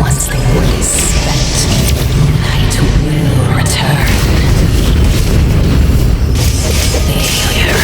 Once the war is spent, night will return. Failure.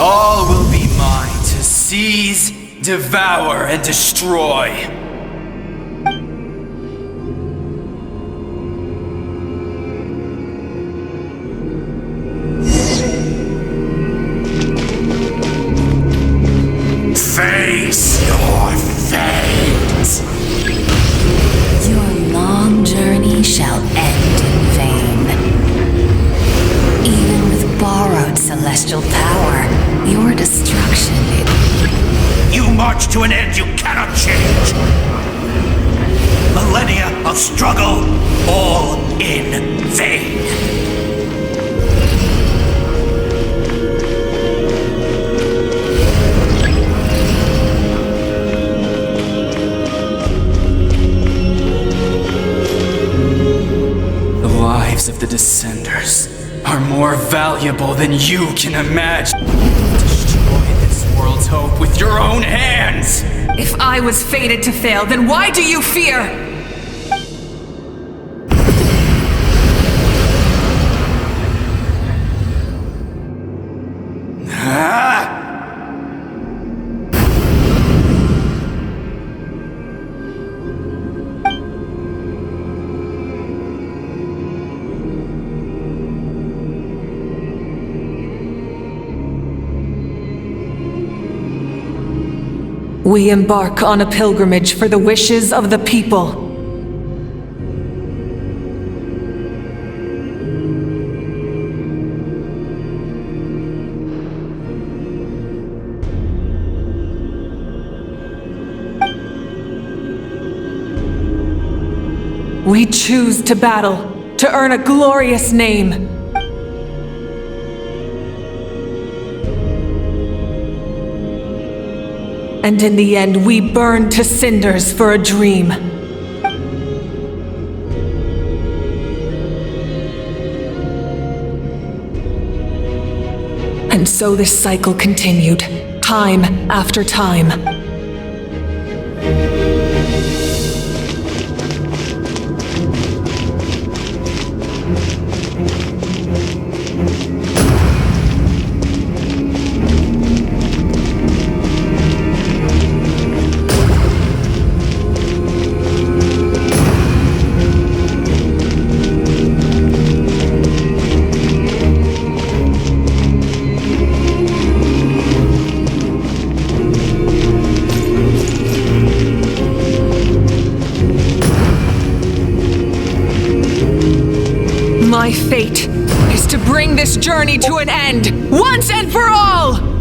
All will be mine to seize, devour, and destroy. Face your fate! Your long journey shall end in vain. Even with borrowed celestial power, your destruction You march to an end you cannot change! Millennia of struggle, all in vain. The lives of the Descenders are more valuable than you can imagine. Destroy this world's hope with your own hands! If I was fated to fail, then why do you fear? We embark on a pilgrimage for the wishes of the people. We choose to battle, to earn a glorious name. And in the end, we burn to cinders for a dream. And so this cycle continued, time after time. My fate is to bring this journey to an end, once and for all!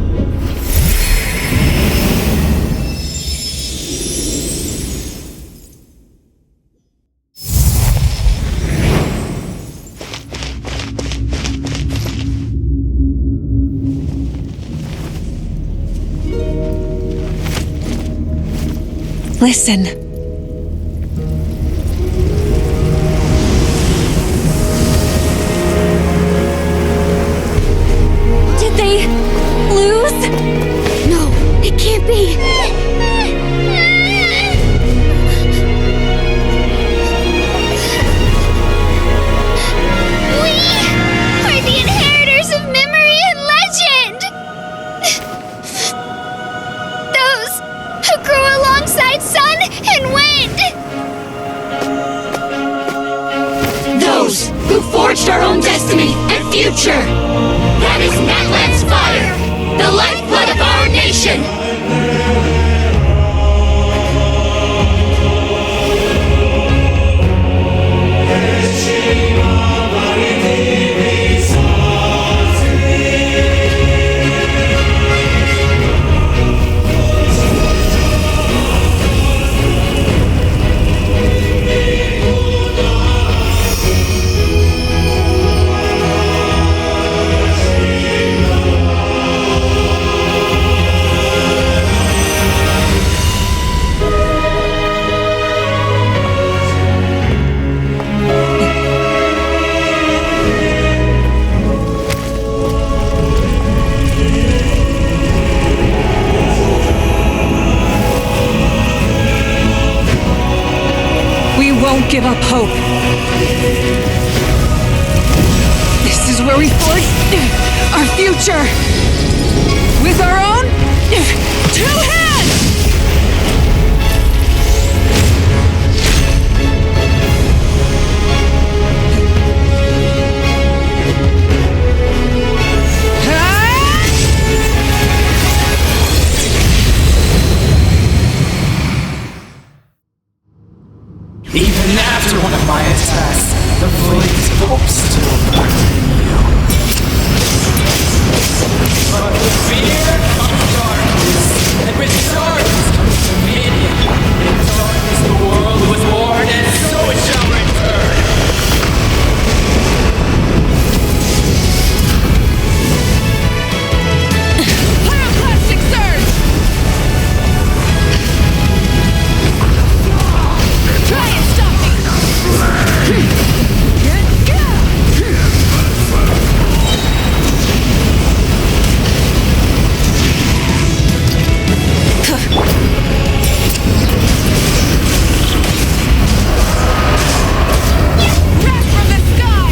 Listen. Did they lose? No, it can't be. We are the inheritors of memory and legend. Those who grew alongside sun and wind. Those who forged our own destiny and future. That is Natlan's fire, the lifeblood of our nation. Won't give up hope. This is where we forge our future with our own 2 hands! Even after one of my attacks, the flames of hope still burn in you. But with fear comes darkness, and with darkness comes dominion. In darkness the world was born, and so it shall return. Pyroclastic surge! Try and stop me! Wrath from the sky!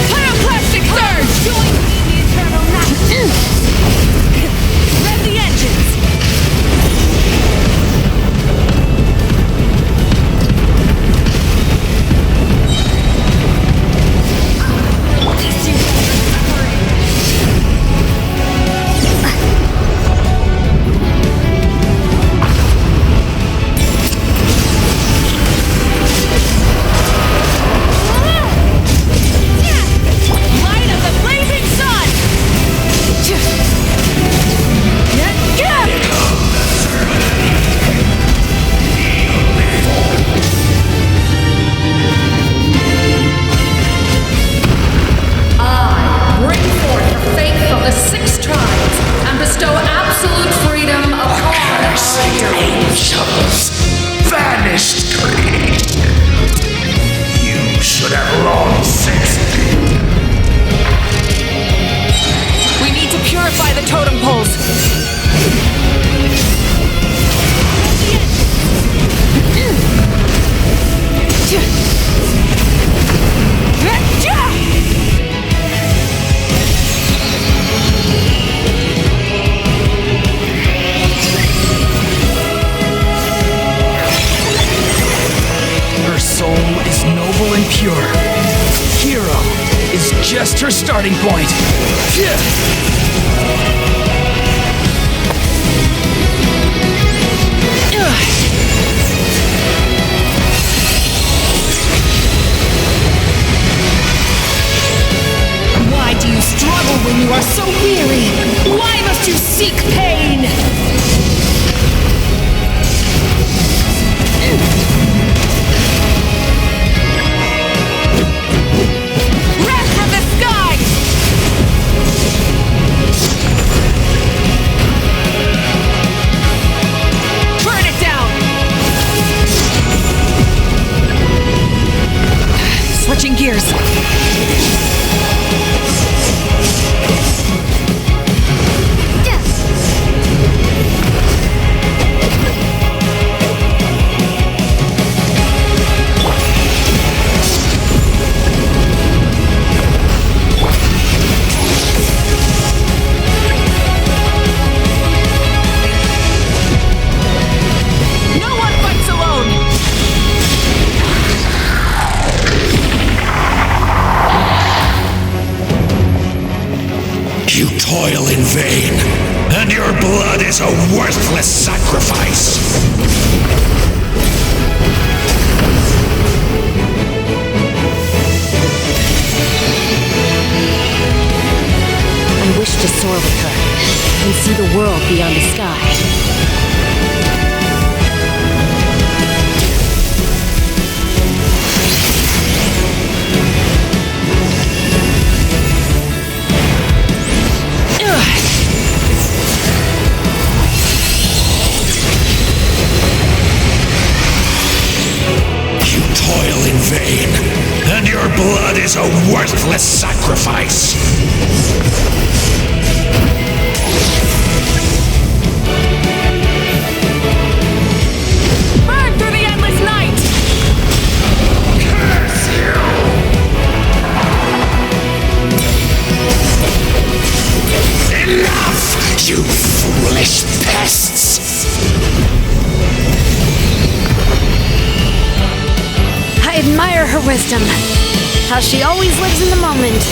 Pyroclastic surge! Join me in the eternal night! Rev the engines! Release you from your suffering! Light of the blazing sun! I bring forth the faith of the 6 tribes and bestow absolute freedom upon our heroes. Angels, vanished creed. You should have long since been. We need to purify the totem poles. Her soul is noble and pure. Hero is just her starting point. Why do you struggle when you are so weary? Why must you seek pain? You toil in vain, and your blood is a worthless sacrifice. I wish to soar with her and see the world beyond the sky. You toil in vain, and your blood is a worthless sacrifice. Burn through the endless night! Curse you! Enough, you foolish pests! I admire her wisdom. How she always lives in the moment.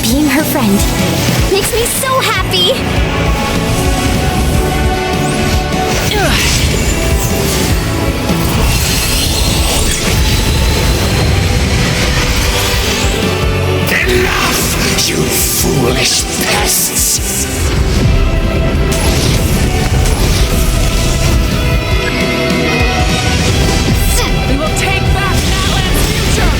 Being her friend makes me so happy. Enough, you foolish pests! We will take back Natlan's future!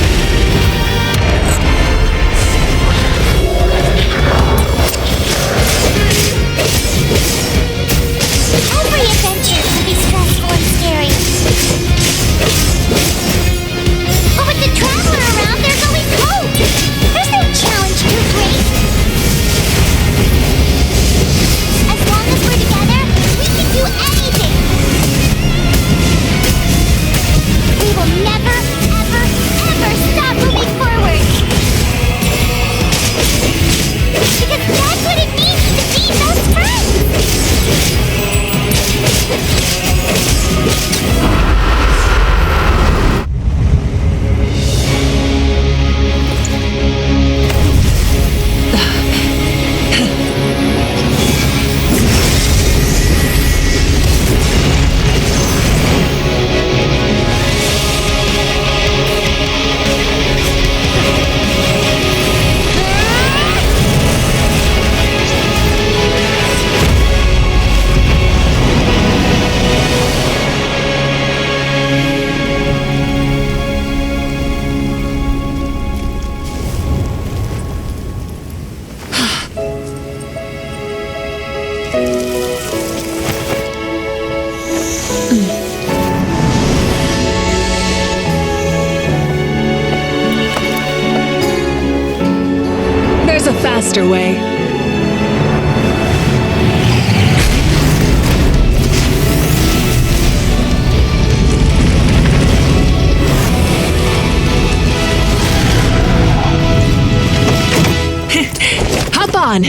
Every adventure can be stressful and scary. But with the Traveler around, there's always hope. There's no challenge too great. As long as we're together, we can do anything. We will never, ever, ever stop moving forward. Because that's what it means to be best friends. There's a faster way. Hop on!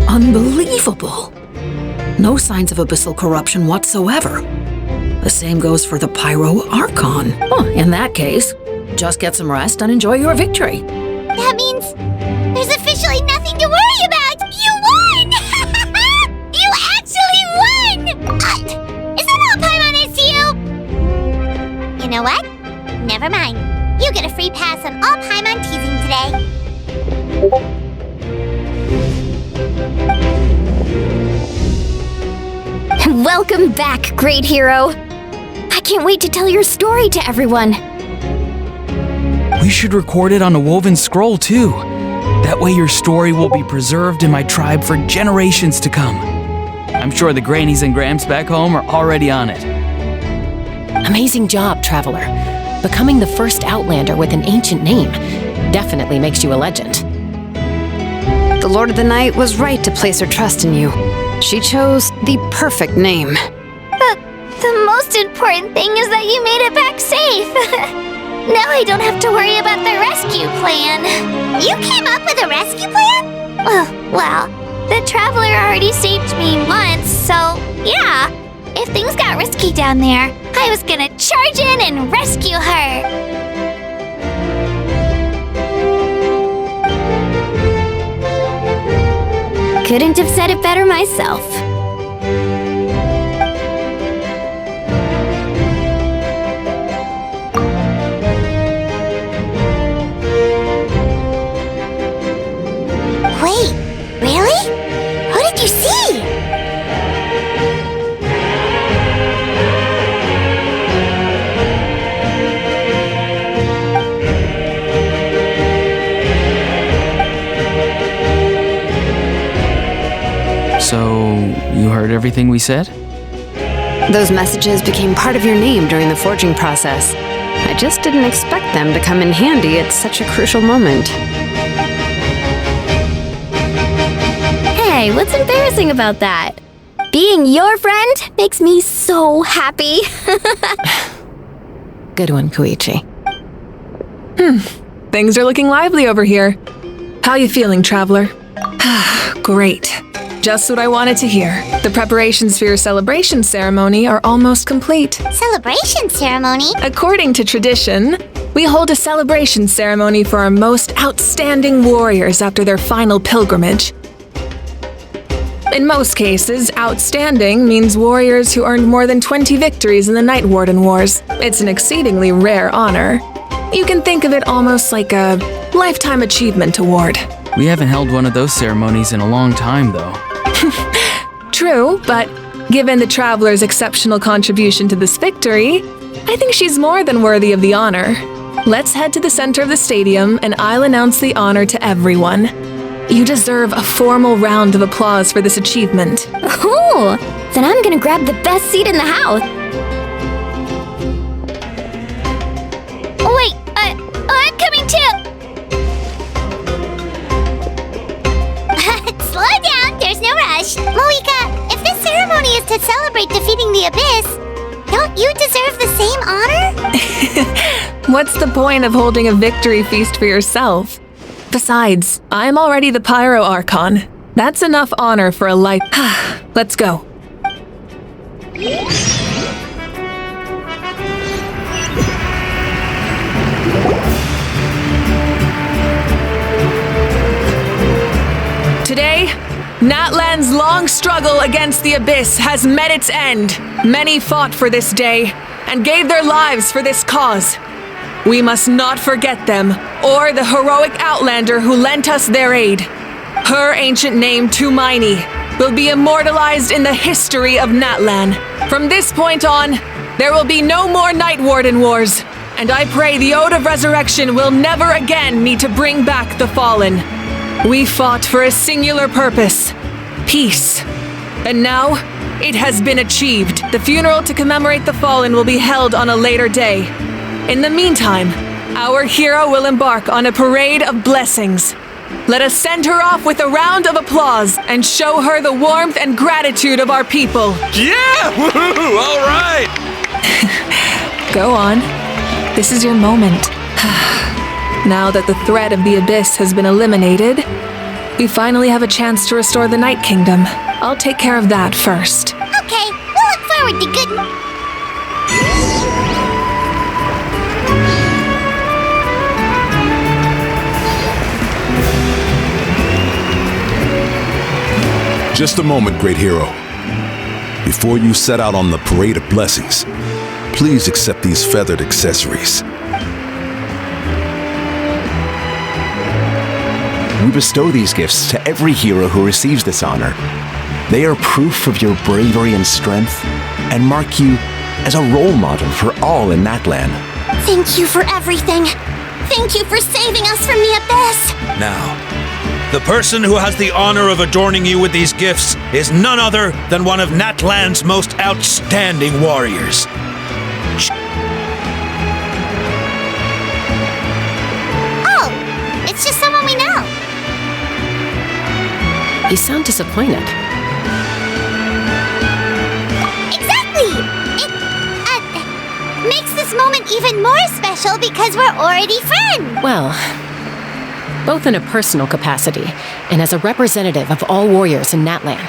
Unbelievable! No signs of abyssal corruption whatsoever. The same goes for the Pyro Archon. Well, in that case, just get some rest and enjoy your victory. That means there's officially nothing to worry about! You won! You free pass on all Paimon teasing today. Welcome back, great hero. I can't wait to tell your story to everyone. We should record it on a woven scroll, too. That way your story will be preserved in my tribe for generations to come. I'm sure the grannies and gramps back home are already on it. Amazing job, Traveler. Becoming the first Outlander with an ancient name definitely makes you a legend. The Lord of the Night was right to place her trust in you. She chose the perfect name. The most important thing is that you made it back safe. Now I don't have to worry about the rescue plan. You came up with a rescue plan? Well, the Traveler already saved me once, so yeah. If things got risky down there, I was gonna charge in and rescue her. Couldn't have said it better myself. Wait, really? Who did you see? So, you heard everything we said? Those messages became part of your name during the forging process. I just didn't expect them to come in handy at such a crucial moment. Hey, what's embarrassing about that? Being your friend makes me so happy. Good one, Koichi. Things are looking lively over here. How you feeling, Traveler? Great. Just what I wanted to hear. The preparations for your celebration ceremony are almost complete. Celebration ceremony? According to tradition, we hold a celebration ceremony for our most outstanding warriors after their final pilgrimage. In most cases, outstanding means warriors who earned more than 20 victories in the Night Warden Wars. It's an exceedingly rare honor. You can think of it almost like a lifetime achievement award. We haven't held one of those ceremonies in a long time, though. True, but given the Traveler's exceptional contribution to this victory, I think she's more than worthy of the honor. Let's head to the center of the stadium and I'll announce the honor to everyone. You deserve a formal round of applause for this achievement. Ooh, then I'm gonna grab the best seat in the house. Wait, I'm coming too! Slow down, there's no rush. Moika, if this ceremony is to celebrate defeating the Abyss, don't you deserve the same honor? What's the point of holding a victory feast for yourself? Besides, I'm already the Pyro Archon. That's enough honor for a life. Let's go. Today, Natlan's long struggle against the Abyss has met its end. Many fought for this day and gave their lives for this cause. We must not forget them or the heroic Outlander who lent us their aid. Her ancient name, Tumaini, will be immortalized in the history of Natlan. From this point on, there will be no more Night Warden Wars, and I pray the Ode of Resurrection will never again need to bring back the fallen. We fought for a singular purpose, peace. And now, it has been achieved. The funeral to commemorate the fallen will be held on a later day. In the meantime, our hero will embark on a parade of blessings. Let us send her off with a round of applause and show her the warmth and gratitude of our people. Yeah! Woohoo! All right! Go on. This is your moment. Now that the threat of the Abyss has been eliminated, we finally have a chance to restore the Night Kingdom. I'll take care of that first. Okay, we'll look forward to good... Just a moment, great hero. Before you set out on the parade of blessings, please accept these feathered accessories. We bestow these gifts to every hero who receives this honor. They are proof of your bravery and strength, and mark you as a role model for all in Natlan. Thank you for everything. Thank you for saving us from the abyss. Now, the person who has the honor of adorning you with these gifts is none other than one of Natlan's most outstanding warriors. Oh, it's just someone we know. You sound disappointed. Exactly! It makes this moment even more special because we're already friends. Well, both in a personal capacity and as a representative of all warriors in Natlan,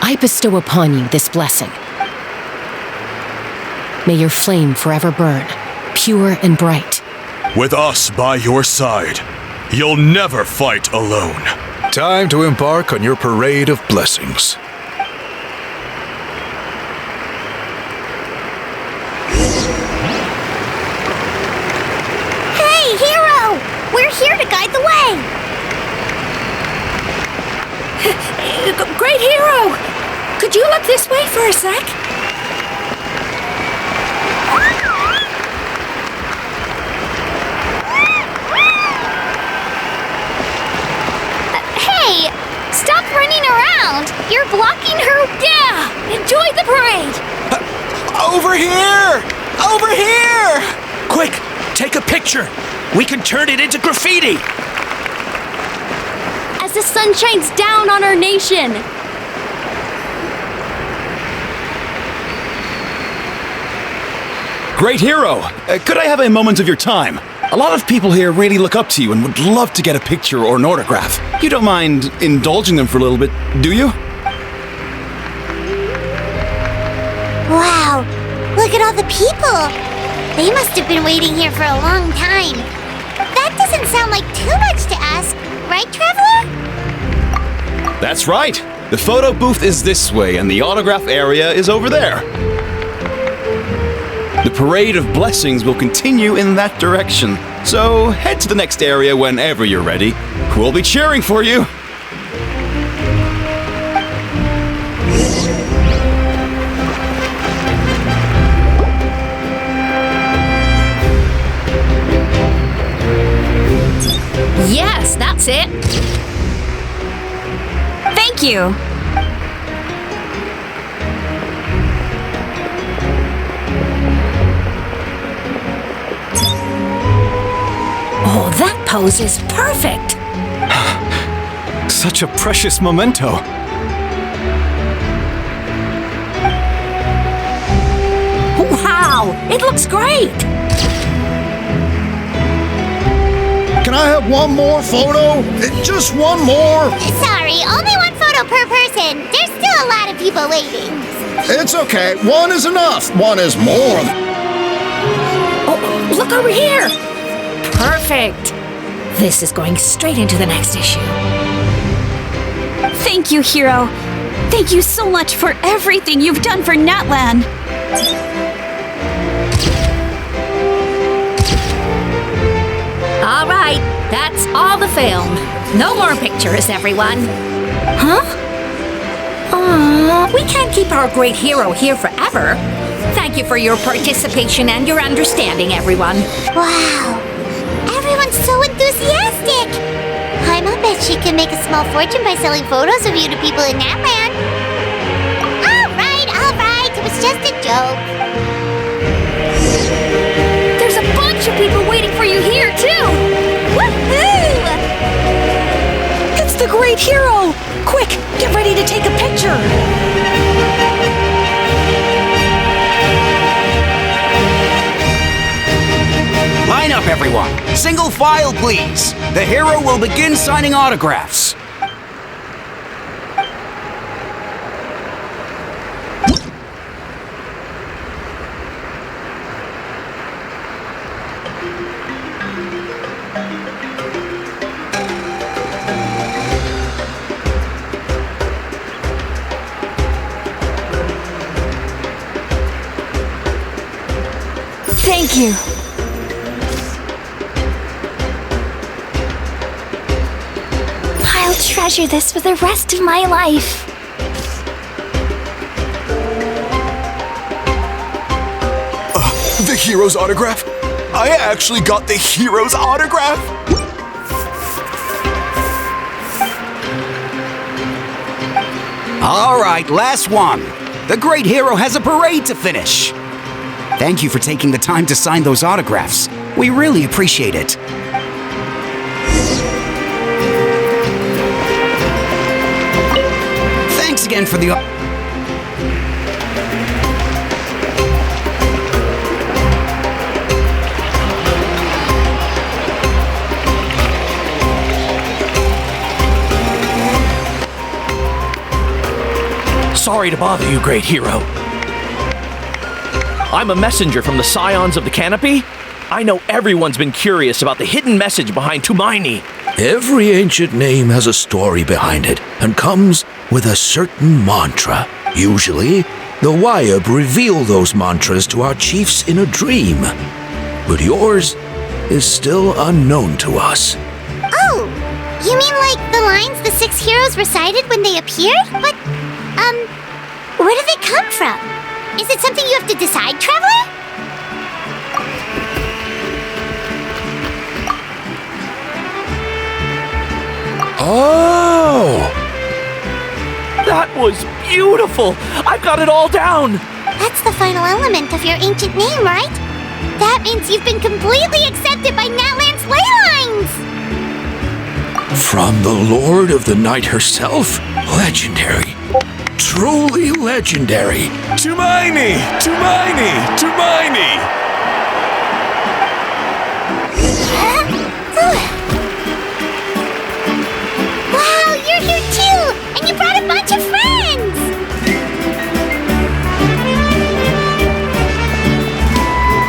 I bestow upon you this blessing. May your flame forever burn, pure and bright. With us by your side, you'll never fight alone. Time to embark on your parade of blessings. Hey, hero! We're here to guide the way. Great hero! Could you look this way for a sec? Hey, stop running around. You're blocking her. Yeah! Enjoy the parade! Over here! Over here! Quick, take a picture. We can turn it into graffiti. As the sun shines down on our nation! Great hero! Could I have a moment of your time? A lot of people here really look up to you and would love to get a picture or an autograph. You don't mind indulging them for a little bit, do you? Wow, look at all the people. They must have been waiting here for a long time. That doesn't sound like too much to ask, right, Traveler? That's right. The photo booth is this way and the autograph area is over there. The parade of blessings will continue in that direction. So head to the next area whenever you're ready. We'll be cheering for you. Yes, that's it! Thank you! Oh, that pose is perfect! Such a precious memento. Wow! It looks great! Can I have one more photo? Just one more? Sorry, only one photo per person. There's still a lot of people waiting. It's okay. One is enough. One is more. Oh, look over here! Perfect! This is going straight into the next issue. Thank you, hero! Thank you so much for everything you've done for Natlan! All right, that's all the film. No more pictures, everyone. Huh? We can't keep our great hero here forever. Thank you for your participation and your understanding, everyone. Wow, everyone's so enthusiastic. Paimon bet she can make a small fortune by selling photos of you to people in Natlan. All right, it was just a joke. There's a bunch of people waiting for you here, too! Woohoo! It's the great hero! Quick, get ready to take a picture! Line up, everyone. Single file, please. The hero will begin signing autographs. Thank you. treasure this for the rest of my life. The hero's autograph? I actually got the hero's autograph! All right, last one. The great hero has a parade to finish. Thank you for taking the time to sign those autographs. We really appreciate it. Thanks again for the... Sorry to bother you, great hero. I'm a messenger from the Scions of the Canopy. I know everyone's been curious about the hidden message behind Tumaini. Every ancient name has a story behind it and comes with a certain mantra. Usually, the Wayab reveal those mantras to our chiefs in a dream. But yours is still unknown to us. Oh, you mean like the lines the 6 heroes recited when they appeared? But, where do they come from? Is it something you have to decide, Traveler? Oh! That was beautiful! I've got it all down! That's the final element of your ancient name, right? That means you've been completely accepted by Natlan's ley lines! From the Lord of the Night herself? Legendary. Truly legendary. Tumaini! Tumaini! Tumaini! Wow, you're here too! And you brought a bunch of friends!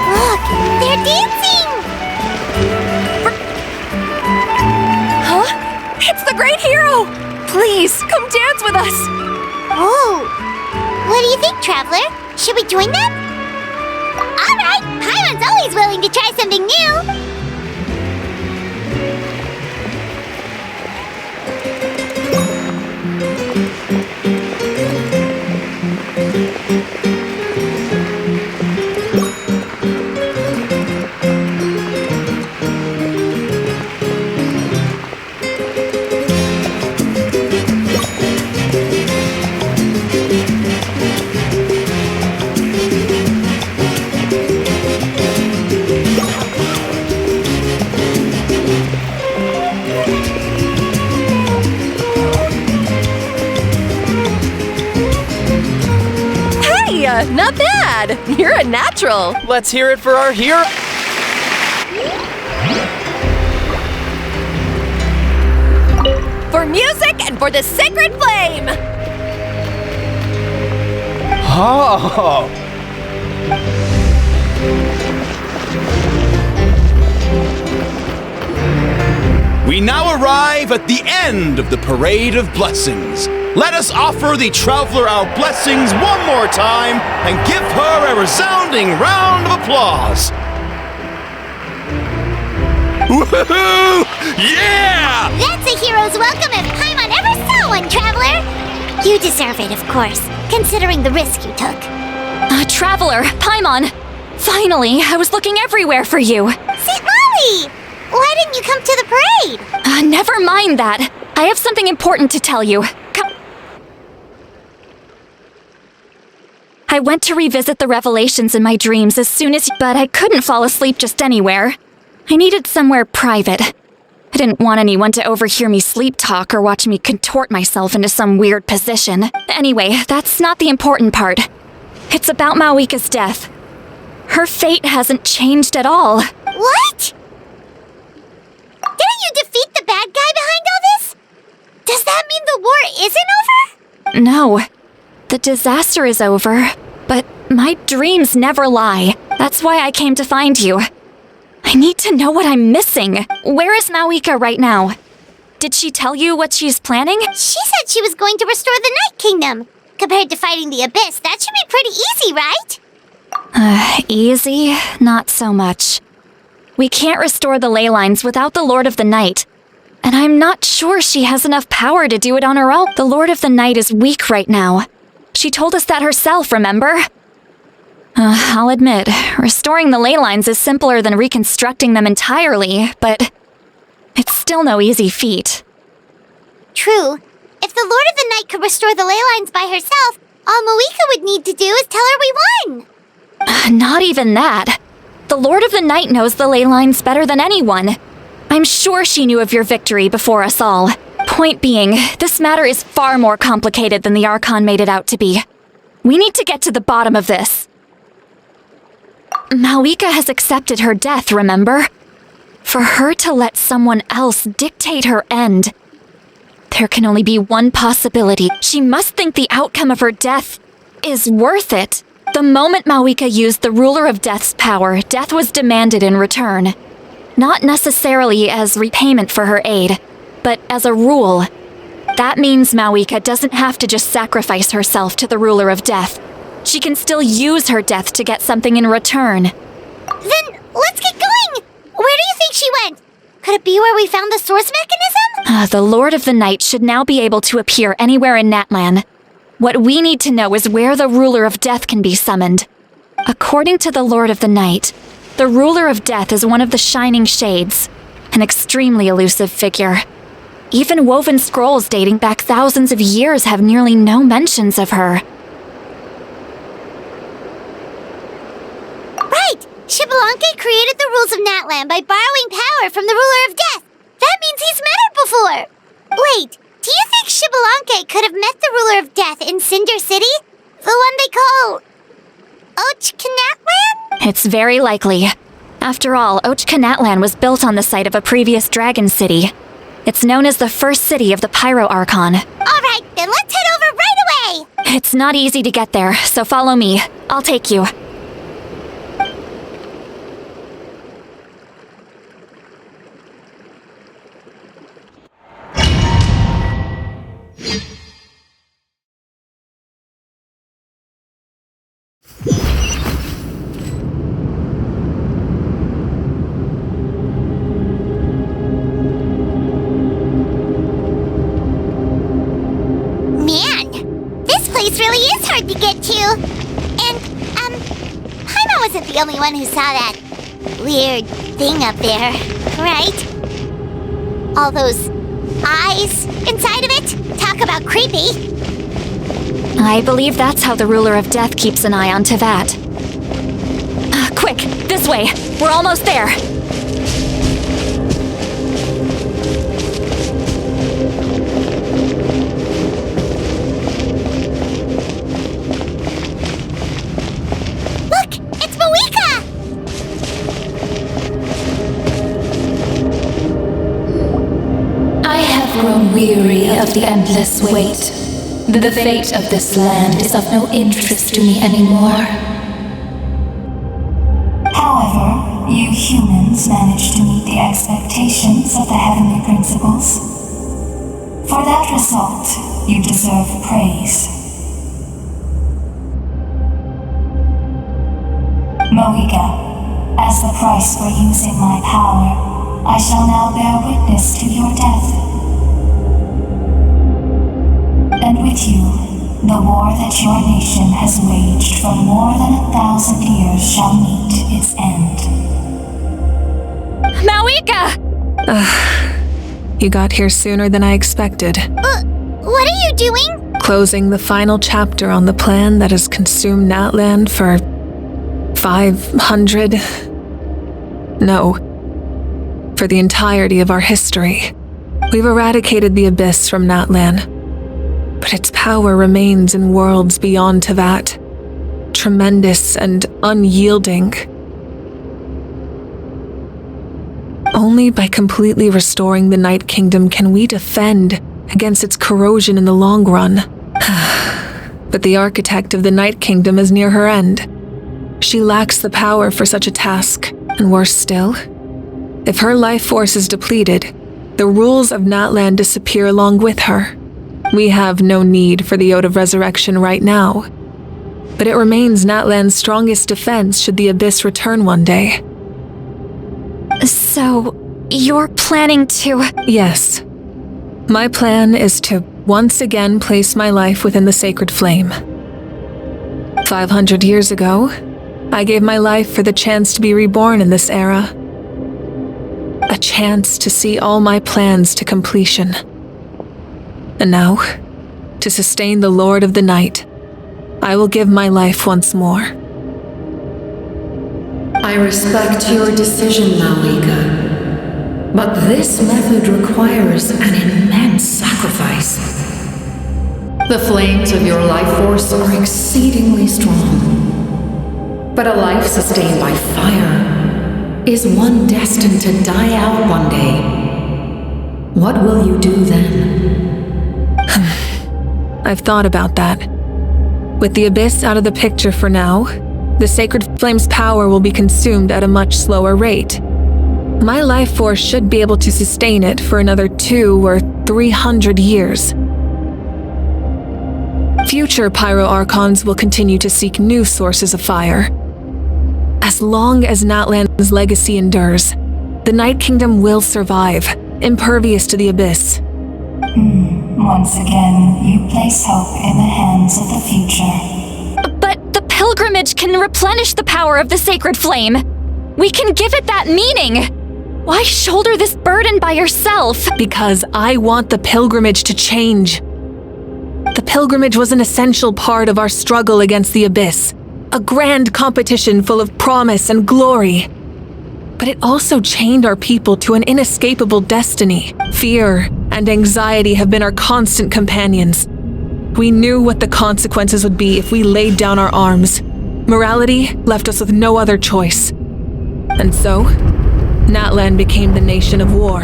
Look, they're dancing! Huh? It's the great hero! Please, come dance with us! Oh, what do you think, Traveler? Should we join them? All right, Pyron's always willing to try something new. Not bad! You're a natural! Let's hear it for our hero. For music and for the sacred flame! Oh! We now arrive at the end of the Parade of Blessings. Let us offer the Traveler our blessings one more time and give her a resounding round of applause. Woohoo! Yeah! That's a hero's welcome if Paimon ever saw one, Traveler! You deserve it, of course, considering the risk you took. Traveler, Paimon! Finally, I was looking everywhere for you. St. Molly! Why didn't you come to the parade? Never mind that. I have something important to tell you. Come. I went to revisit the revelations in my dreams as soon as... But I couldn't fall asleep just anywhere. I needed somewhere private. I didn't want anyone to overhear me sleep talk or watch me contort myself into some weird position. Anyway, that's not the important part. It's about Mawika's death. Her fate hasn't changed at all. What? Didn't you defeat the bad guy behind all this? Does that mean the war isn't over? No. The disaster is over, but my dreams never lie. That's why I came to find you. I need to know what I'm missing. Where is Mawika right now? Did she tell you what she's planning? She said she was going to restore the Night Kingdom. Compared to fighting the Abyss, that should be pretty easy, right? Easy? Not so much. We can't restore the ley lines without the Lord of the Night. And I'm not sure she has enough power to do it on her own. The Lord of the Night is weak right now. She told us that herself, remember? I'll admit, restoring the ley lines is simpler than reconstructing them entirely, but it's still no easy feat. True. If the Lord of the Night could restore the ley lines by herself, all Moika would need to do is tell her we won. Not even that. The Lord of the Night knows the ley lines better than anyone. I'm sure she knew of your victory before us all. Point being, this matter is far more complicated than the Archon made it out to be. We need to get to the bottom of this. Malika has accepted her death, remember? For her to let someone else dictate her end, there can only be one possibility. She must think the outcome of her death is worth it. The moment Malika used the Ruler of Death's power, death was demanded in return. Not necessarily as repayment for her aid, but as a rule. That means Malika doesn't have to just sacrifice herself to the Ruler of Death. She can still use her death to get something in return. Then let's get going! Where do you think she went? Could it be where we found the source mechanism? The Lord of the Night should now be able to appear anywhere in Natlan. What we need to know is where the Ruler of Death can be summoned. According to the Lord of the Night, the Ruler of Death is one of the Shining Shades, an extremely elusive figure. Even woven scrolls dating back thousands of years have nearly no mentions of her. Right! Xbalanque created the rules of Natlan by borrowing power from the Ruler of Death. That means he's met her before! Wait, do you think Xbalanque could have met the Ruler of Death in Cinder City? The one they call... Natlan? It's very likely. After all, Natlan was built on the site of a previous dragon city. It's known as the first city of the Pyro Archon. Alright, then let's head over right away! It's not easy to get there, so follow me. I'll take you. To get to. And, Pyro wasn't the only one who saw that weird thing up there, right? All those eyes inside of it? Talk about creepy. I believe that's how the Ruler of Death keeps an eye on Tevat. Quick, this way. We're almost there. Weary of the endless wait. The fate of this land is of no interest to me anymore. However, you humans managed to meet the expectations of the heavenly principles. For that result, you deserve praise. Moika, as the price for using my power, I shall now bear witness to your death. And with you, the war that your nation has waged for more than 1,000 years shall meet its end. Malika! You got here sooner than I expected. What are you doing? Closing the final chapter on the plan that has consumed Natlan for 500... No. For the entirety of our history. We've eradicated the Abyss from Natlan. But its power remains in worlds beyond Tevat, tremendous and unyielding. Only by completely restoring the Night Kingdom can we defend against its corrosion in the long run. But the architect of the Night Kingdom is near her end. She lacks the power for such a task, and worse still, if her life force is depleted, the rules of Natlan disappear along with her. We have no need for the Ode of Resurrection right now, but it remains Natlan's strongest defense should the Abyss return one day. So, you're planning to... Yes. My plan is to once again place my life within the sacred flame. 500 years ago, I gave my life for the chance to be reborn in this era. A chance to see all my plans to completion. And now, to sustain the Lord of the Night, I will give my life once more. I respect your decision, Malika. But this method requires an immense sacrifice. The flames of your life force are exceedingly strong. But a life sustained by fire is one destined to die out one day. What will you do then? I've thought about that. With the Abyss out of the picture for now, the Sacred Flame's power will be consumed at a much slower rate. My life force should be able to sustain it for another 200 or 300 years. Future Pyro Archons will continue to seek new sources of fire. As long as Natlan's legacy endures, the Night Kingdom will survive, impervious to the Abyss. Once again, you place hope in the hands of the future. But the pilgrimage can replenish the power of the sacred flame. We can give it that meaning. Why shoulder this burden by yourself? Because I want the pilgrimage to change. The pilgrimage was an essential part of our struggle against the Abyss, a grand competition full of promise and glory. But it also chained our people to an inescapable destiny. Fear and anxiety have been our constant companions. We knew what the consequences would be if we laid down our arms. Morality left us with no other choice. And so, Natlan became the nation of war.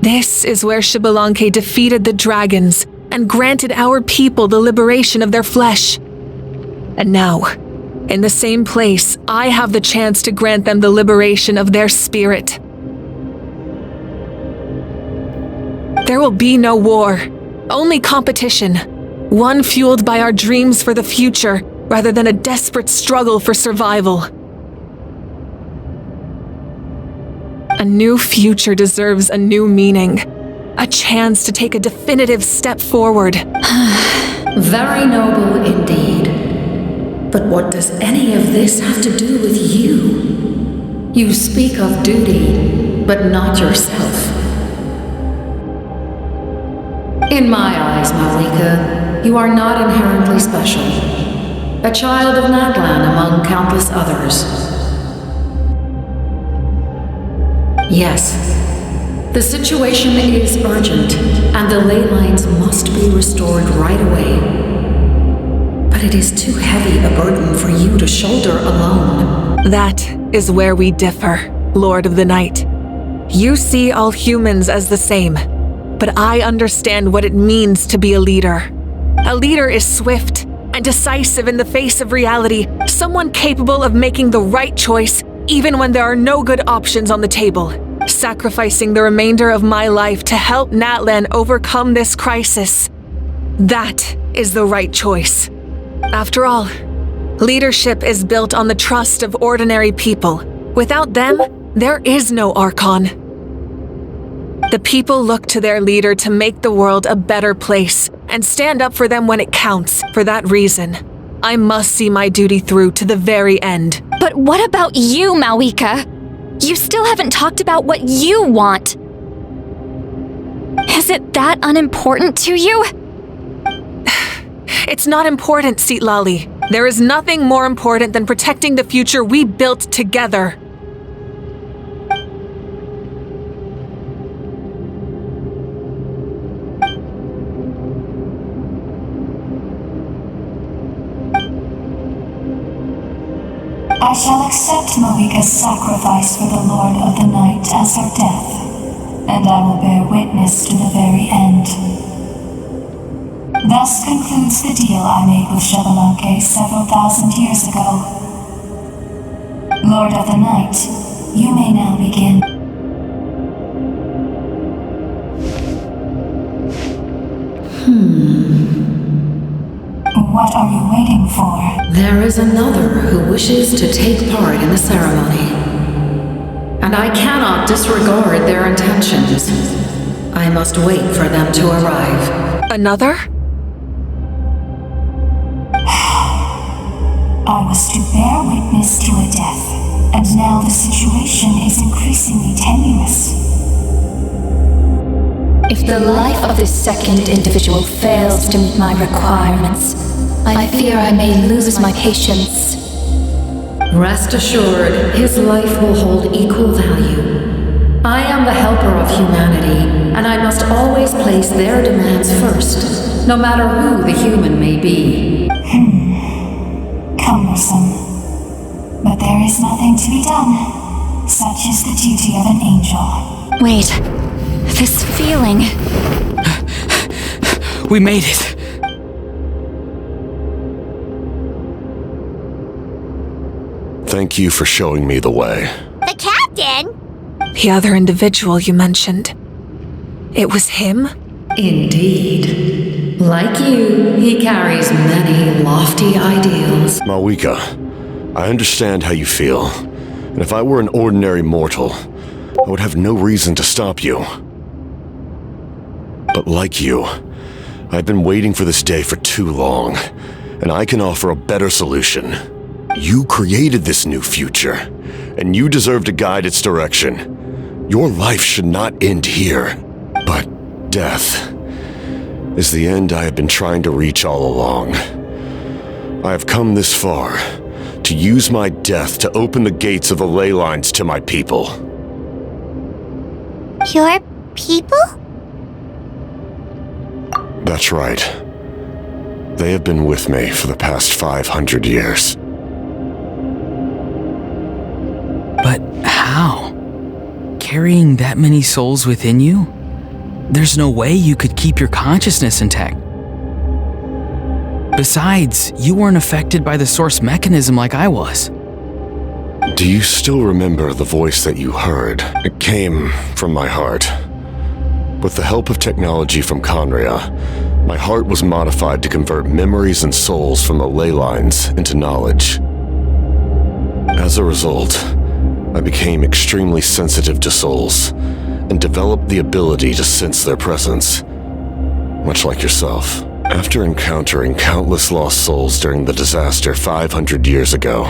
This is where Xbalanque defeated the dragons and granted our people the liberation of their flesh. And now, in the same place, I have the chance to grant them the liberation of their spirit. There will be no war, only competition, one fueled by our dreams for the future rather than a desperate struggle for survival. A new future deserves a new meaning, a chance to take a definitive step forward. Very noble indeed. But what does any of this have to do with you? You speak of duty, but not yourself. In my eyes, Malika, you are not inherently special. A child of Natlan among countless others. Yes, the situation is urgent, and the ley lines must be restored right away. But it is too heavy a burden for you to shoulder alone. That is where we differ, Lord of the Night. You see all humans as the same, but I understand what it means to be a leader. A leader is swift and decisive in the face of reality, someone capable of making the right choice even when there are no good options on the table. Sacrificing the remainder of my life to help Natlan overcome this crisis. That is the right choice. After all, leadership is built on the trust of ordinary people. Without them, there is no Archon. The people look to their leader to make the world a better place and stand up for them when it counts. For that reason, I must see my duty through to the very end. But what about you, Malika? You still haven't talked about what you want. Is it that unimportant to you? It's not important, Citlali. There is nothing more important than protecting the future we built together. I shall accept Malika's sacrifice for the Lord of the Night as her death, and I will bear witness to the very end. Thus concludes the deal I made with Xbalanque several thousand years ago. Lord of the Night, you may now begin. What are you waiting for? There is another who wishes to take part in the ceremony. and I cannot disregard their intentions. I must wait for them to arrive. Another? I was to bear witness to a death, and now the situation is increasingly tenuous. If the life of this second individual fails to meet my requirements, I fear I may lose my patience. Rest assured, his life will hold equal value. I am the helper of humanity, and I must always place their demands first, no matter who the human may be. Cumbersome. But there is nothing to be done. Such is the duty of an angel. Wait. This feeling. We made it. Thank you for showing me the way. The captain? The other individual you mentioned. It was him? Indeed. Like you, he carries many lofty ideals. Malwika, I understand how you feel. And if I were an ordinary mortal, I would have no reason to stop you. But like you, I've been waiting for this day for too long, and I can offer a better solution. You created this new future, and you deserve to guide its direction. Your life should not end here, but death is the end I have been trying to reach all along. I have come this far to use my death to open the gates of the ley lines to my people. Your people? That's right. They have been with me for the past 500 years. But how? Carrying that many souls within you? There's no way you could keep your consciousness intact. Besides, you weren't affected by the source mechanism like I was. Do you still remember the voice that you heard? It came from my heart. With the help of technology from Conria, my heart was modified to convert memories and souls from the ley lines into knowledge. As a result, I became extremely sensitive to souls and developed the ability to sense their presence, much like yourself. After encountering countless lost souls during the disaster 500 years ago,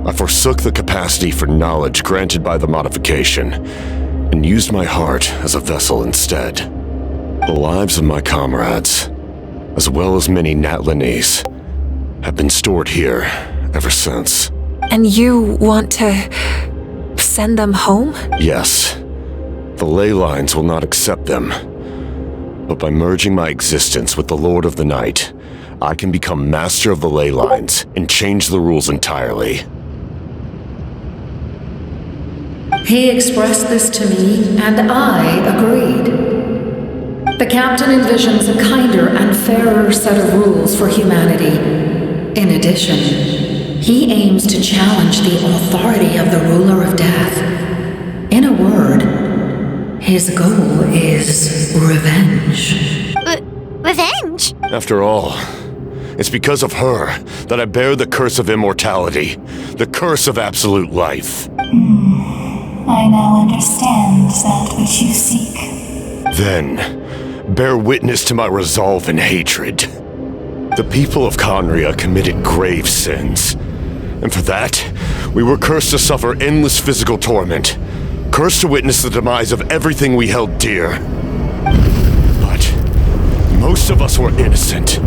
I forsook the capacity for knowledge granted by the modification and used my heart as a vessel instead. The lives of my comrades, as well as many Natlanese, have been stored here ever since. And you want to send them home? Yes. The ley lines will not accept them. But by merging my existence with the Lord of the Night, I can become master of the ley lines and change the rules entirely. He expressed this to me, and I agreed. The captain envisions a kinder and fairer set of rules for humanity. In addition, he aims to challenge the authority of the ruler of death. In a word, his goal is revenge. Revenge? After all, it's because of her that I bear the curse of immortality, the curse of absolute life. I now understand that which you seek. Then, bear witness to my resolve and hatred. The people of Conria committed grave sins, and for that, we were cursed to suffer endless physical torment, cursed to witness the demise of everything we held dear. But most of us were innocent.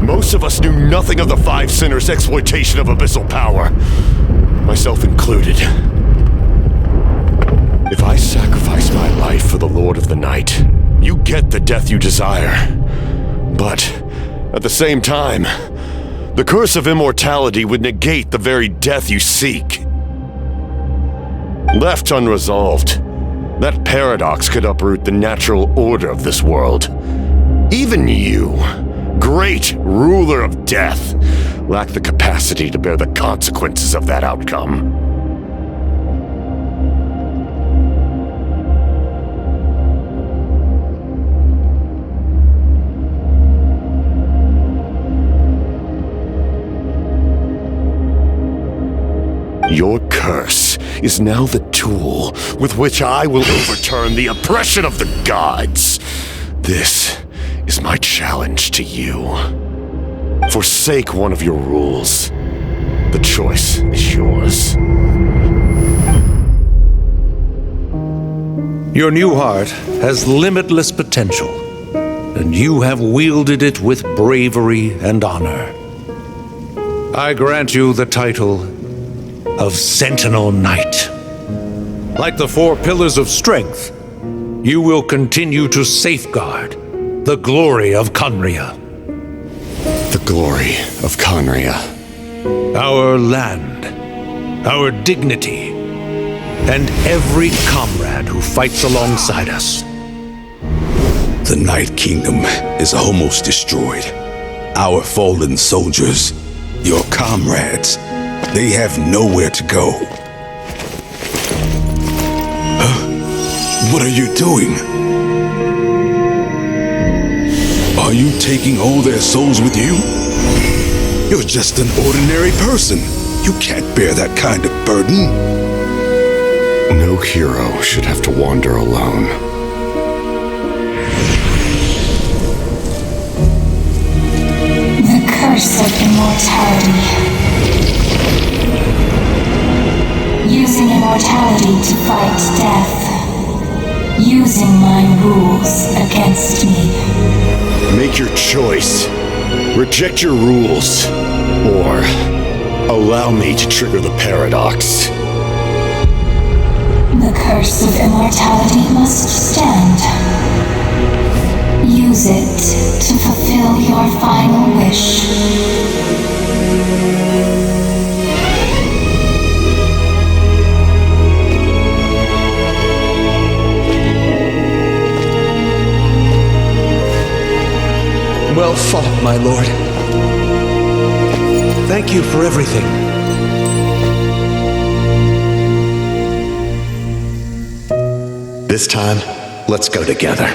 Most of us knew nothing of the Five Sinners' exploitation of abyssal power, myself included. If I sacrifice my life for the Lord of the Night, you get the death you desire. But, at the same time, the curse of immortality would negate the very death you seek. Left unresolved, that paradox could uproot the natural order of this world. Even you, great ruler of death, lack the capacity to bear the consequences of that outcome. Your curse is now the tool with which I will overturn the oppression of the gods. This is my challenge to you. Forsake one of your rules. The choice is yours. Your new heart has limitless potential, and you have wielded it with bravery and honor. I grant you the title of Sentinel Knight. Like the 4 pillars of strength, you will continue to safeguard the glory of Conria. The glory of Conria. Our land, our dignity, and every comrade who fights alongside us. The Night Kingdom is almost destroyed. Our fallen soldiers, your comrades, they have nowhere to go. Huh? What are you doing? Are you taking all their souls with you? You're just an ordinary person. You can't bear that kind of burden. No hero should have to wander alone. The curse of immortality. Using immortality to fight death. Using my rules against me. Make your choice. Reject your rules. Or allow me to trigger the paradox. The curse of immortality must stand. Use it to fulfill your final wish. Well fought, my lord. Thank you for everything. This time, let's go together.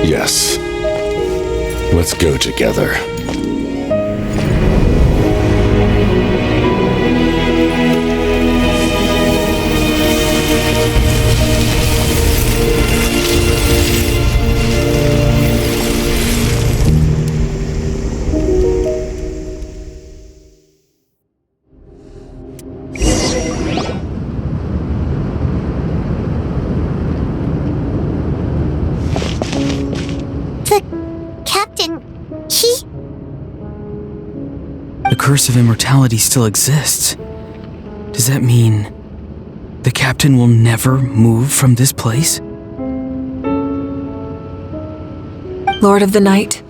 Yes. Let's go together. The curse of immortality still exists. Does that mean the captain will never move from this place? Lord of the Night,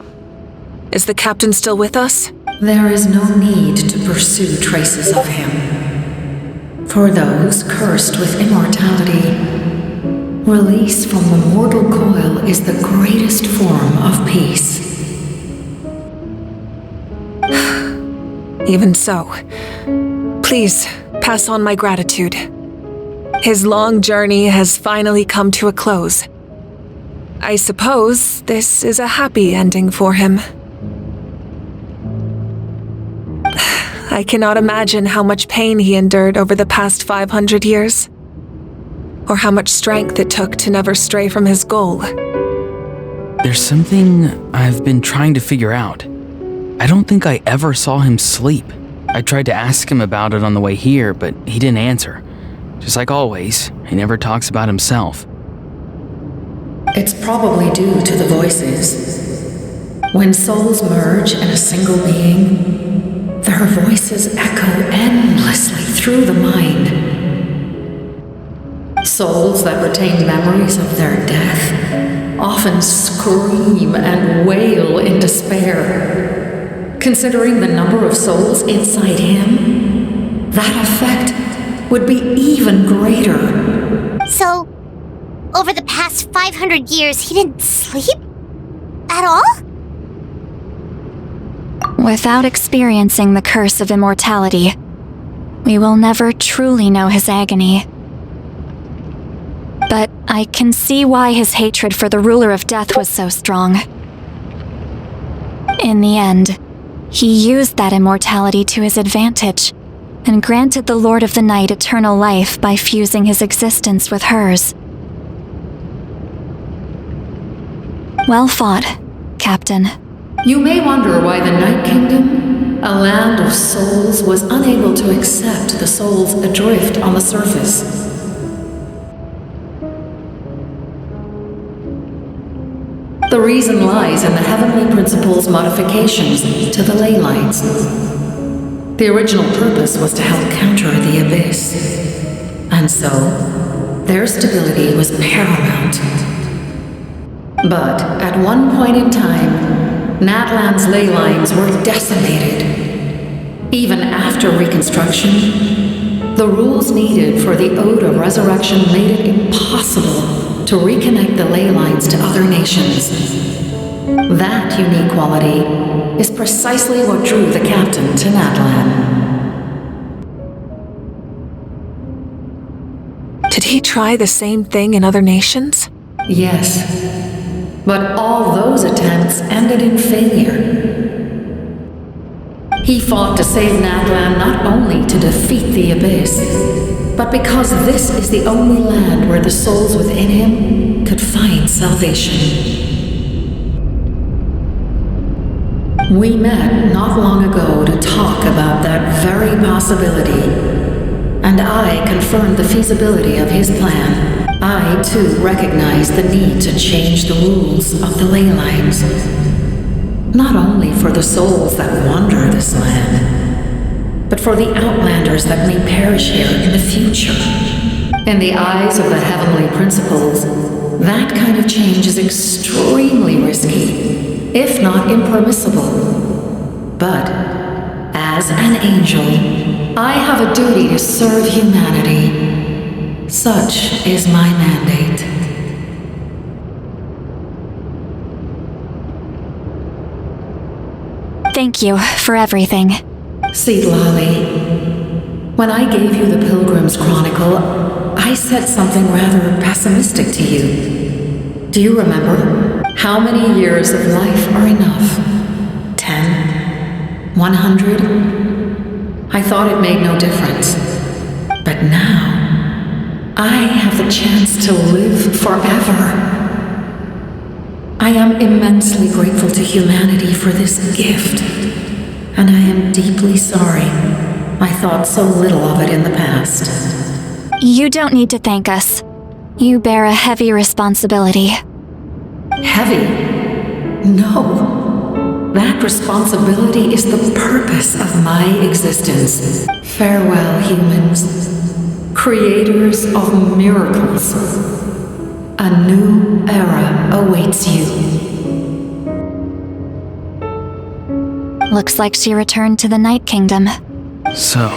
is the captain still with us? There is no need to pursue traces of him. For those cursed with immortality, release from the mortal coil is the greatest form of peace. Even so, please pass on my gratitude. His long journey has finally come to a close. I suppose this is a happy ending for him. I cannot imagine how much pain he endured over the past 500 years, or how much strength it took to never stray from his goal. There's something I've been trying to figure out. I don't think I ever saw him sleep. I tried to ask him about it on the way here, but he didn't answer. Just like always, he never talks about himself. It's probably due to the voices. When souls merge in a single being, their voices echo endlessly through the mind. Souls that retain memories of their death often scream and wail in despair. Considering the number of souls inside him, that effect would be even greater. So, over the past 500 years, he didn't sleep? At all? Without experiencing the curse of immortality, we will never truly know his agony. But I can see why his hatred for the ruler of death was so strong. In the end, He used that immortality to his advantage, and granted the Lord of the Night eternal life by fusing his existence with hers. Well fought, Captain. You may wonder why the Night Kingdom, a land of souls, was unable to accept the souls adrift on the surface. The reason lies in the Heavenly Principle's modifications to the ley lines. The original purpose was to help counter the Abyss, and so their stability was paramount. But at one point in time, Natlan's ley lines were decimated. Even after reconstruction, the rules needed for the Ode of Resurrection made it impossible to reconnect the ley lines to other nations. That unique quality is precisely what drew the captain to Natlan. Did he try the same thing in other nations? Yes, but all those attempts ended in failure. He fought to save Natlan not only to defeat the Abyss, but because this is the only land where the souls within him could find salvation. We met not long ago to talk about that very possibility, and I confirmed the feasibility of his plan. I, too, recognized the need to change the rules of the ley lines, not only for the souls that wander this land, but for the outlanders that may perish here in the future. In the eyes of the Heavenly Principles, that kind of change is extremely risky, if not impermissible. But, as an angel, I have a duty to serve humanity. Such is my mandate. Thank you for everything. Seedlolly, when I gave you the Pilgrim's Chronicle, I said something rather pessimistic to you. Do you remember? How many years of life are enough? 10? 100? I thought it made no difference. But now, I have the chance to live forever. I am immensely grateful to humanity for this gift, and I am deeply sorry I thought so little of it in the past. You don't need to thank us. You bear a heavy responsibility. Heavy? No. That responsibility is the purpose of my existence. Farewell, humans. Creators of miracles. A new era awaits you. Looks like she returned to the Night Kingdom. So,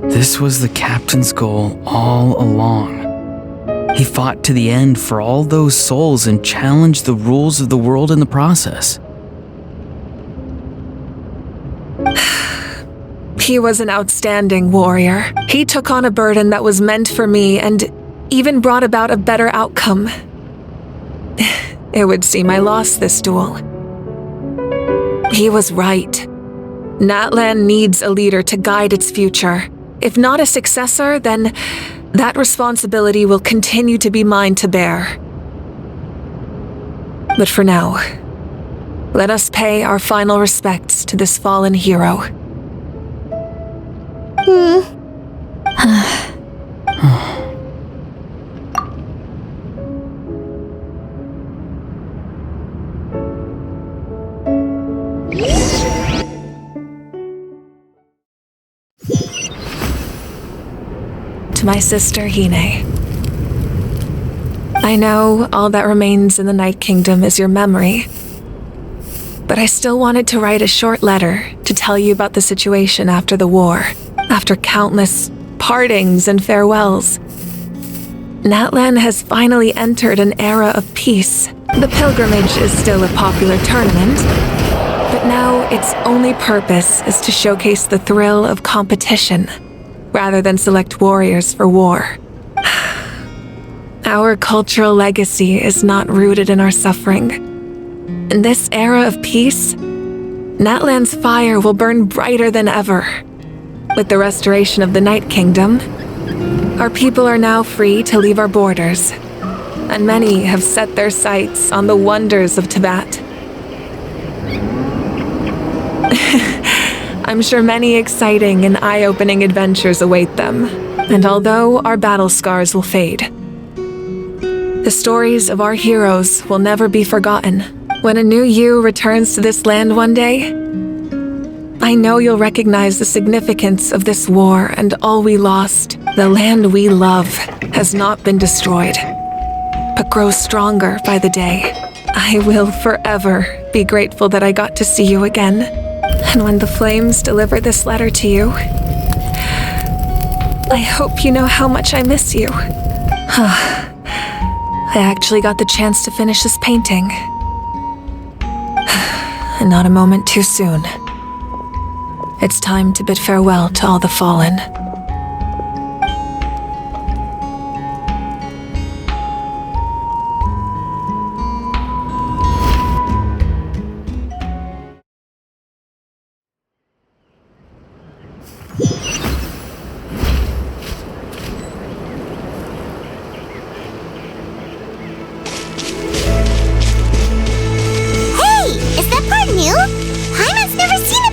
this was the captain's goal all along. He fought to the end for all those souls and challenged the rules of the world in the process. He was an outstanding warrior. He took on a burden that was meant for me and even brought about a better outcome. It would seem I lost this duel. He was right. Natlan needs a leader to guide its future. If not a successor, then that responsibility will continue to be mine to bear. But for now, let us pay our final respects to this fallen hero. To my sister Hine. I know all that remains in the Night Kingdom is your memory, but I still wanted to write a short letter to tell you about the situation after the war, after countless partings and farewells. Natlan has finally entered an era of peace. The pilgrimage is still a popular tournament, but now its only purpose is to showcase the thrill of competition, rather than select warriors for war. Our cultural legacy is not rooted in our suffering. In this era of peace, Natlan's fire will burn brighter than ever. With the restoration of the Night Kingdom, our people are now free to leave our borders, and many have set their sights on the wonders of Tibet. I'm sure many exciting and eye-opening adventures await them, and although our battle scars will fade, the stories of our heroes will never be forgotten. When a new you returns to this land one day, I know you'll recognize the significance of this war and all we lost. The land we love has not been destroyed, but grows stronger by the day. I will forever be grateful that I got to see you again. And when the flames deliver this letter to you, I hope you know how much I miss you. I actually got the chance to finish this painting. And not a moment too soon. It's time to bid farewell to all the fallen.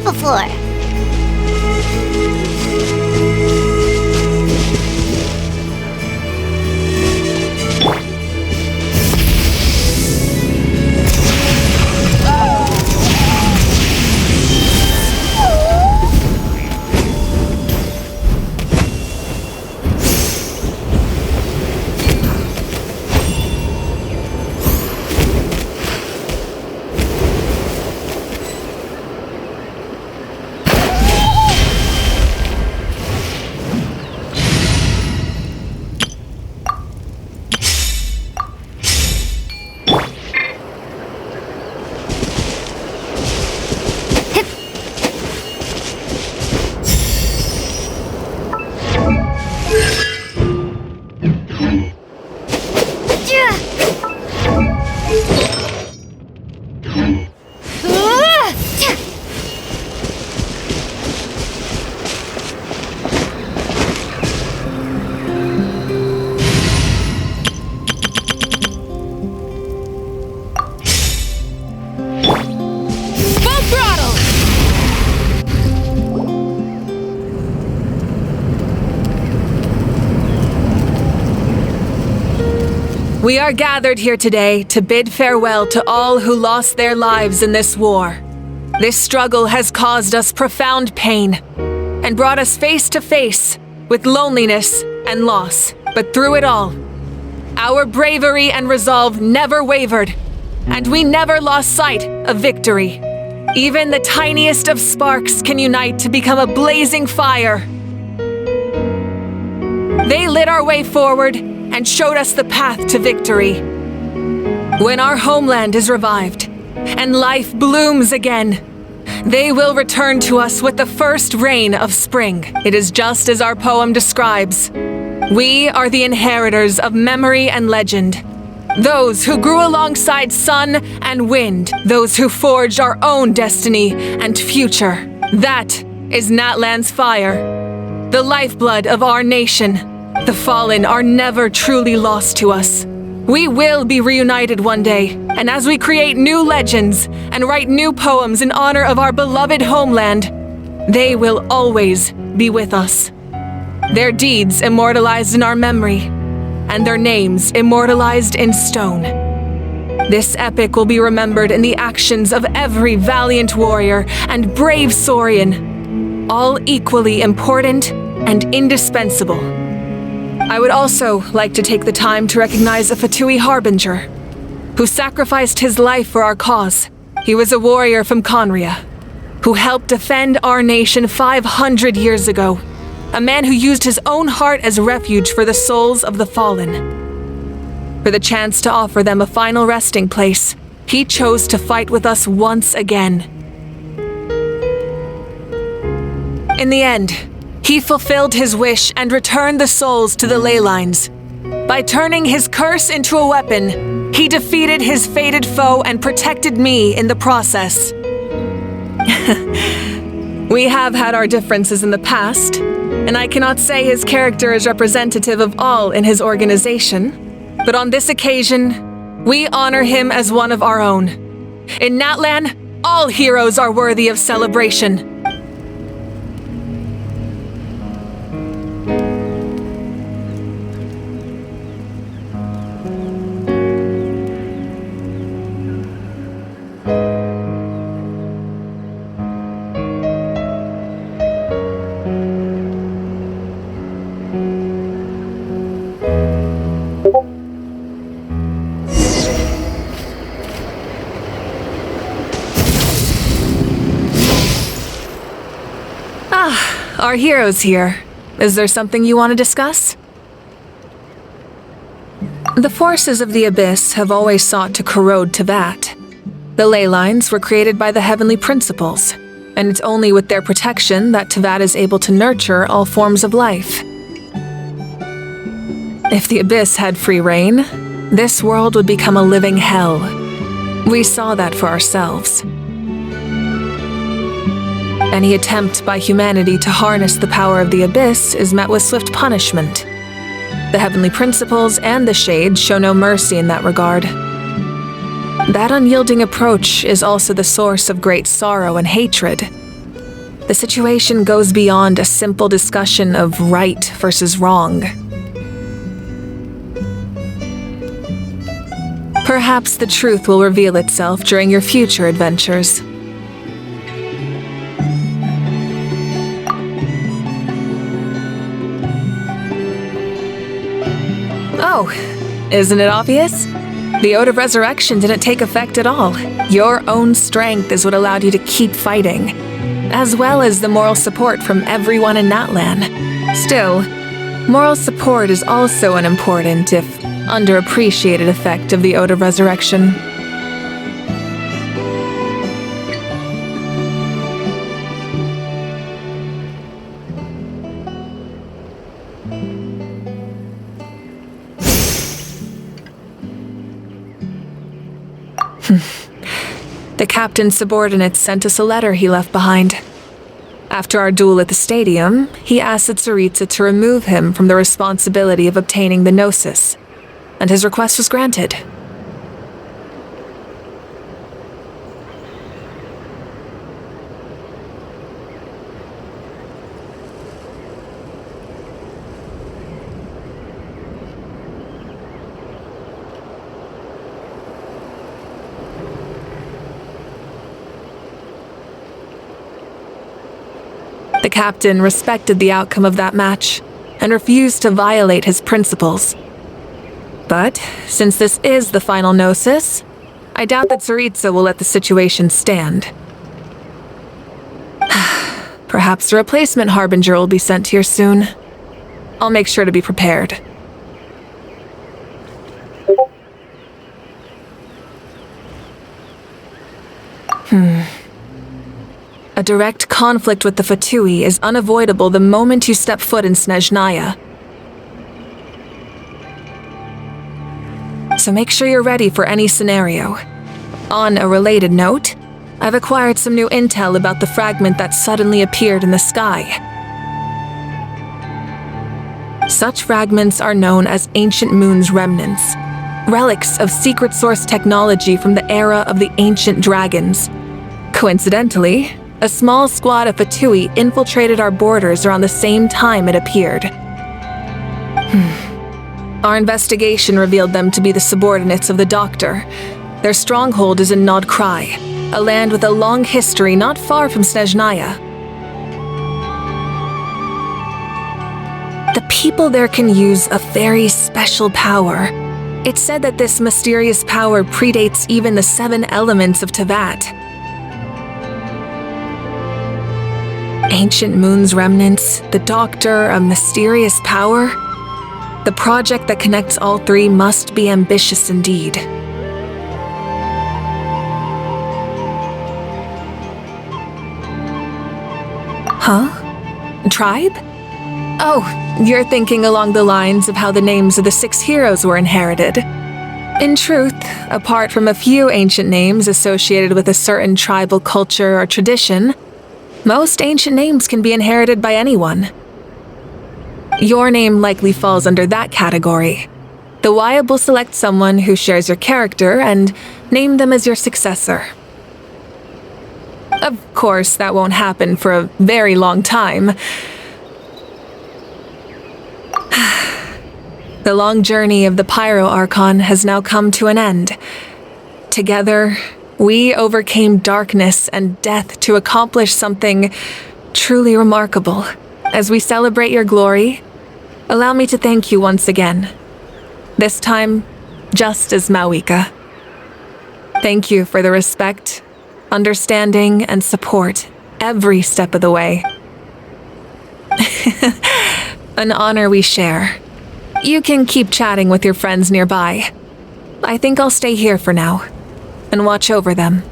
Before. We are gathered here today to bid farewell to all who lost their lives in this war. This struggle has caused us profound pain and brought us face to face with loneliness and loss. But through it all, our bravery and resolve never wavered, and we never lost sight of victory. Even the tiniest of sparks can unite to become a blazing fire. They lit our way forward and showed us the path to victory. When our homeland is revived and life blooms again, they will return to us with the first rain of spring. It is just as our poem describes. We are the inheritors of memory and legend. Those who grew alongside sun and wind. Those who forged our own destiny and future. That is Natlan's fire, the lifeblood of our nation. The fallen are never truly lost to us. We will be reunited one day, and as we create new legends and write new poems in honor of our beloved homeland, they will always be with us. Their deeds immortalized in our memory, and their names immortalized in stone. This epic will be remembered in the actions of every valiant warrior and brave Saurian, all equally important and indispensable. I would also like to take the time to recognize a Fatui Harbinger, who sacrificed his life for our cause. He was a warrior from Conria, who helped defend our nation 500 years ago. A man who used his own heart as refuge for the souls of the fallen. For the chance to offer them a final resting place, he chose to fight with us once again. In the end, he fulfilled his wish and returned the souls to the ley lines. By turning his curse into a weapon, he defeated his fated foe and protected me in the process. We have had our differences in the past, and I cannot say his character is representative of all in his organization. But on this occasion, we honor him as one of our own. In Natlan, all heroes are worthy of celebration. Our hero's here. Is there something you want to discuss? The forces of the Abyss have always sought to corrode Teyvat. The ley lines were created by the Heavenly Principles, and it's only with their protection that Teyvat is able to nurture all forms of life. If the Abyss had free reign, this world would become a living hell. We saw that for ourselves. Any attempt by humanity to harness the power of the Abyss is met with swift punishment. The Heavenly Principles and the Shades show no mercy in that regard. That unyielding approach is also the source of great sorrow and hatred. The situation goes beyond a simple discussion of right versus wrong. Perhaps the truth will reveal itself during your future adventures. Oh, isn't it obvious? The Ode of Resurrection didn't take effect at all. Your own strength is what allowed you to keep fighting, as well as the moral support from everyone in Natlan. Still, moral support is also an important, if underappreciated, effect of the Ode of Resurrection. The captain's subordinates sent us a letter he left behind. After our duel at the stadium, he asked the Tsaritsa to remove him from the responsibility of obtaining the Gnosis, and his request was granted. The captain respected the outcome of that match and refused to violate his principles. But since this is the final Gnosis, I doubt that Tsaritsa will let the situation stand. Perhaps a replacement Harbinger will be sent here soon. I'll make sure to be prepared. A direct conflict with the Fatui is unavoidable the moment you step foot in Snezhnaya. So make sure you're ready for any scenario. On a related note, I've acquired some new intel about the fragment that suddenly appeared in the sky. Such fragments are known as Ancient Moon's remnants, relics of secret source technology from the era of the Ancient Dragons. Coincidentally, a small squad of Fatui infiltrated our borders around the same time it appeared. Our investigation revealed them to be the subordinates of the Doctor. Their stronghold is in Nod Krai, a land with a long history not far from Snezhnaya. The people there can use a very special power. It's said that this mysterious power predates even the 7 elements of Teyvat. Ancient Moon's remnants, the Doctor, a mysterious power. The project that connects all 3 must be ambitious indeed. Huh? Tribe? Oh, you're thinking along the lines of how the names of the 6 heroes were inherited. In truth, apart from a few ancient names associated with a certain tribal culture or tradition, most ancient names can be inherited by anyone. Your name likely falls under that category. The Wyab will select someone who shares your character and name them as your successor. Of course, that won't happen for a very long time. The long journey of the Pyro Archon has now come to an end. Together, we overcame darkness and death to accomplish something truly remarkable. As we celebrate your glory, allow me to thank you once again. This time, just as Mawika. Thank you for the respect, understanding, and support every step of the way. An honor we share. You can keep chatting with your friends nearby. I think I'll stay here for now and watch over them.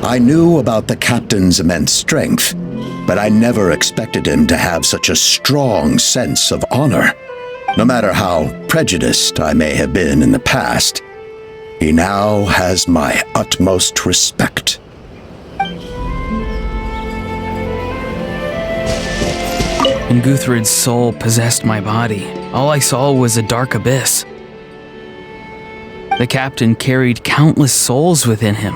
I knew about the captain's immense strength, but I never expected him to have such a strong sense of honor. No matter how prejudiced I may have been in the past, he now has my utmost respect. When Guthred's soul possessed my body, all I saw was a dark abyss. The captain carried countless souls within him.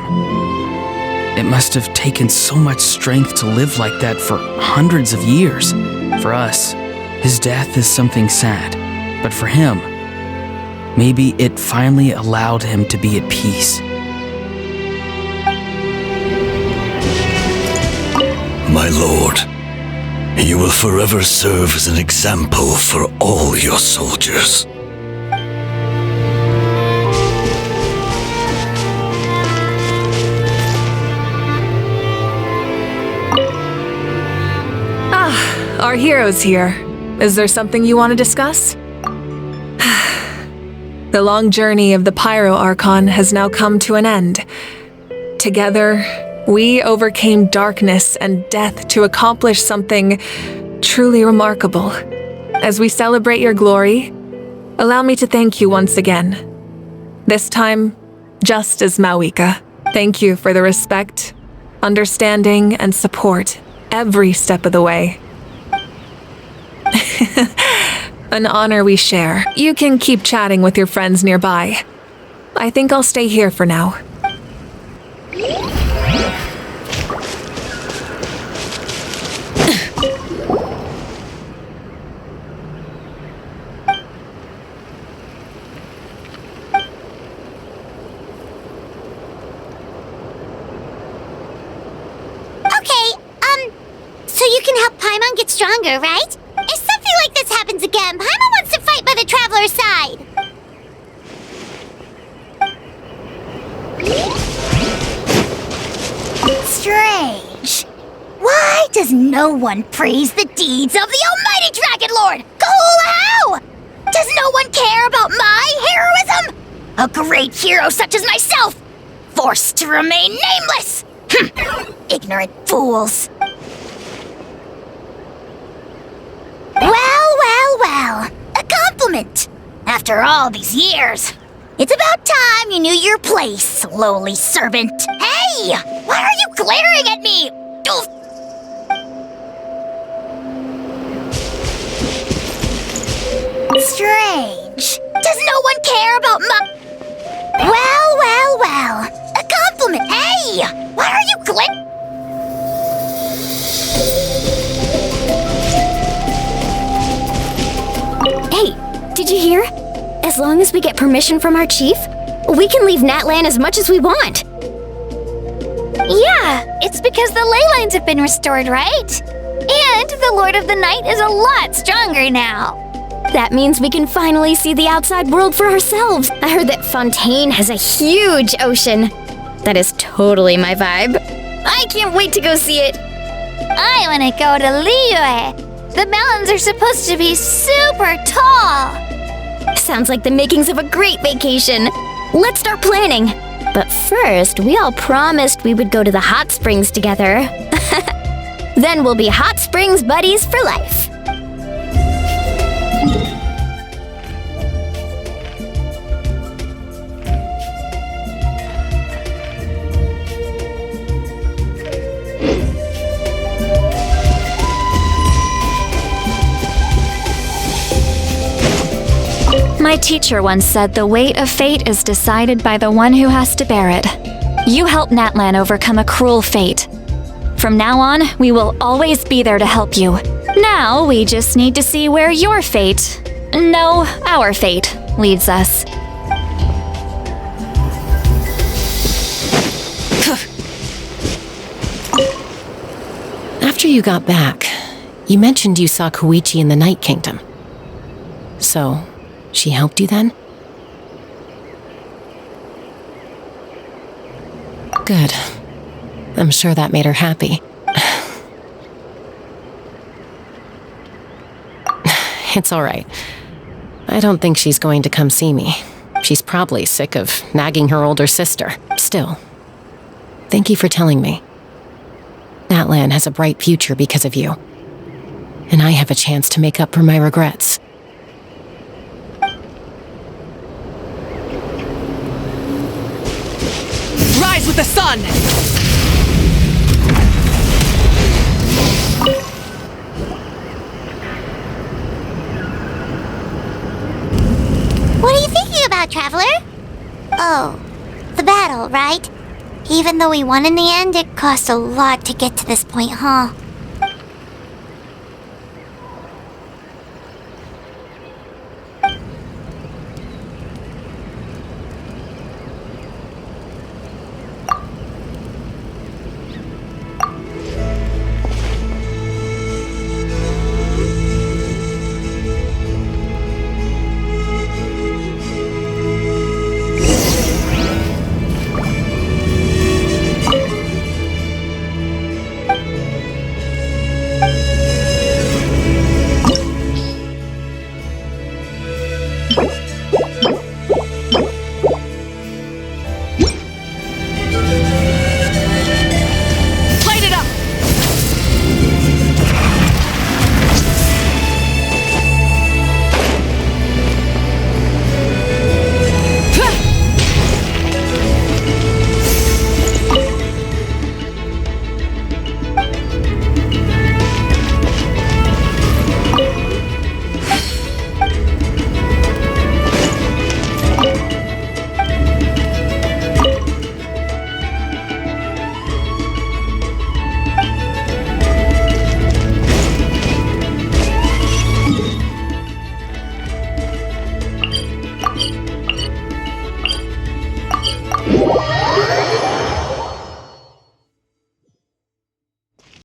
It must have taken so much strength to live like that for hundreds of years. For us, his death is something sad, but for him, maybe it finally allowed him to be at peace. My lord, you will forever serve as an example for all your soldiers. Our hero's here. Is there something you want to discuss? The long journey of the Pyro Archon has now come to an end. Together, we overcame darkness and death to accomplish something truly remarkable. As we celebrate your glory, allow me to thank you once again. This time, just as Mawika. Thank you for the respect, understanding, and support every step of the way. An honor we share. You can keep chatting with your friends nearby. I think I'll stay here for now. So you can help Paimon get stronger, right? If something like this happens again, Paimon wants to fight by the Traveler's side. Strange. Why does no one praise the deeds of the Almighty Dragon Lord, Kahula? Does no one care about my heroism? A great hero such as myself, forced to remain nameless. Ignorant fools. Well, a compliment. After all these years, it's about time you knew your place, lowly servant. Hey, why are you glaring at me? Oof. Strange. Does no one care about my... Well, a compliment. Hey, why are you glaring... Hey, did you hear? As long as we get permission from our chief, we can leave Natlan as much as we want. Yeah, it's because the ley lines have been restored, right? And the Lord of the Night is a lot stronger now. That means we can finally see the outside world for ourselves. I heard that Fontaine has a huge ocean. That is totally my vibe. I can't wait to go see it. I want to go to Liyue. The mountains are supposed to be super tall. Sounds like the makings of a great vacation. Let's start planning. But first, we all promised we would go to the hot springs together. Then we'll be hot springs buddies for life. My teacher once said the weight of fate is decided by the one who has to bear it. You helped Natlan overcome a cruel fate. From now on, we will always be there to help you. Now, we just need to see where your fate, no, our fate, leads us. After you got back, you mentioned you saw Koichi in the Night Kingdom. So, she helped you then? Good. I'm sure that made her happy. It's all right. I don't think she's going to come see me. She's probably sick of nagging her older sister. Still, thank you for telling me. Natlan has a bright future because of you. And I have a chance to make up for my regrets. Rise with the sun! What are you thinking about, Traveler? Oh, the battle, right? Even though we won in the end, it cost a lot to get to this point, huh?